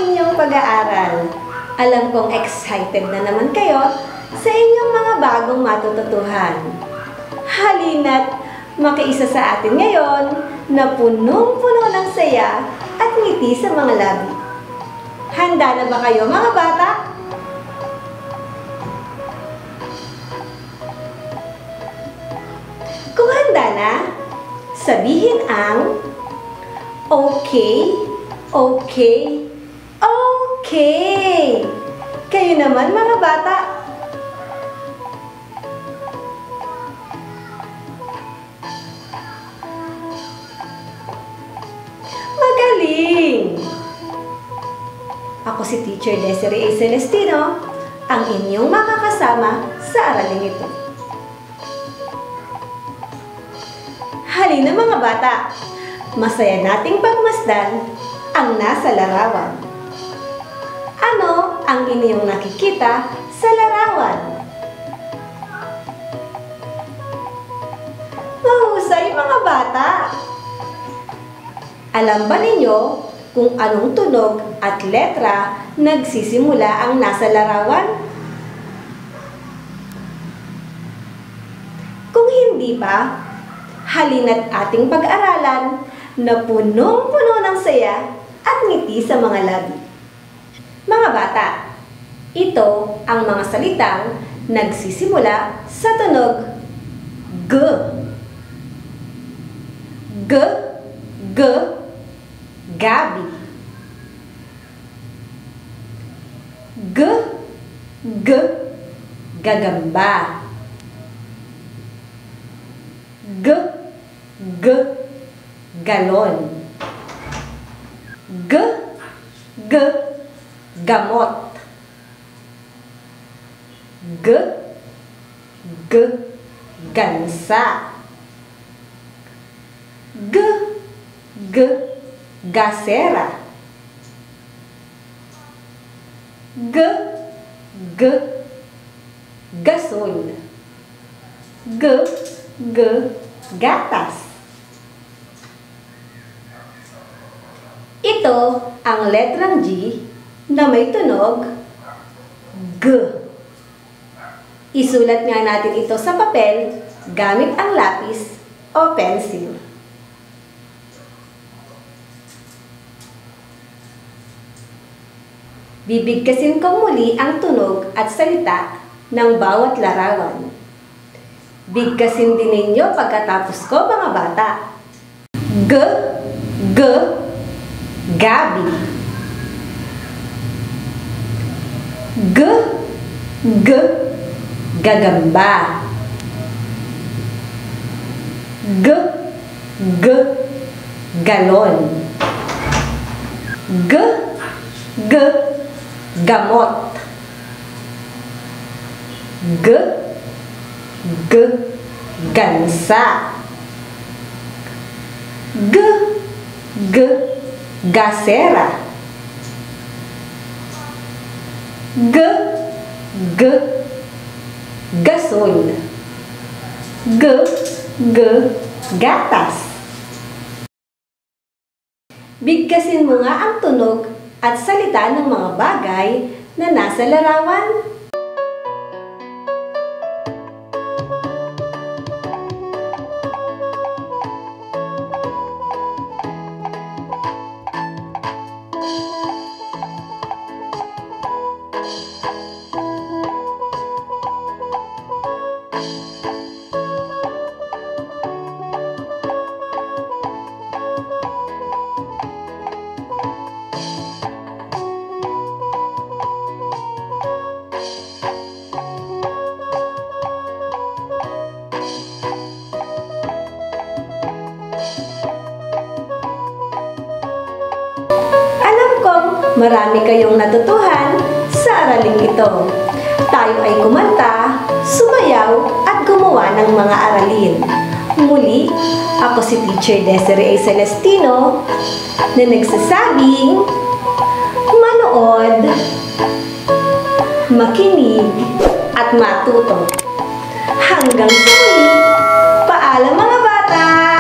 inyong pag-aaral. Alam kong excited na naman kayo sa inyong mga bagong matututuhan. Halina't makiisa sa atin ngayon na punong-puno ng saya at ngiti sa mga labi. Handa na ba kayo mga bata? Kung handa na, sabihin ang okay, okay, okay. Kayo naman mga bata. Magaling! Ako si Teacher Desiree A. Celestino, ang inyong makakasama sa araling ito. Halina mga bata, masaya nating pagmasdan ang nasa larawan. Ano ang inyong nakikita sa larawan? Mahusay mga bata! Alam ba ninyo kung anong tunog at letra nagsisimula ang nasa larawan? Kung hindi pa, halina't ating pag-aralan na punong-puno ng saya at ngiti sa mga labi. Mga bata, ito ang mga salitang nagsisimula sa tunog G. G, G, gabi. G, G, gagamba. G, G, galon. G, G, gamot. G, G, gansa. G, G, gasera. G, G, gasol. G, G, gatas. Ito ang letrang G na may tunog G. Isulat nga natin ito sa papel gamit ang lapis o pencil. Bibigkasin ko muli ang tunog at salita ng bawat larawan. Bigkasin din ninyo pagkatapos ko mga bata. G, G, gabi. G, G, gagamba. G, G, galon. G, G, gamot. G, G, gansa. G, G, gasera. G, G, gasol. G, G, gatas. Bigkasin mo nga ang tunog at salita ng mga bagay na nasa larawan. Marami kayong natutuhan sa araling ito. Tayo ay kumanta, sumayaw at gumawa ng mga aralin. Muli, ako si Teacher Desiree A. Celestino na nagsasabing manood, makinig at matuto. Hanggang sa muli, paalam mga bata!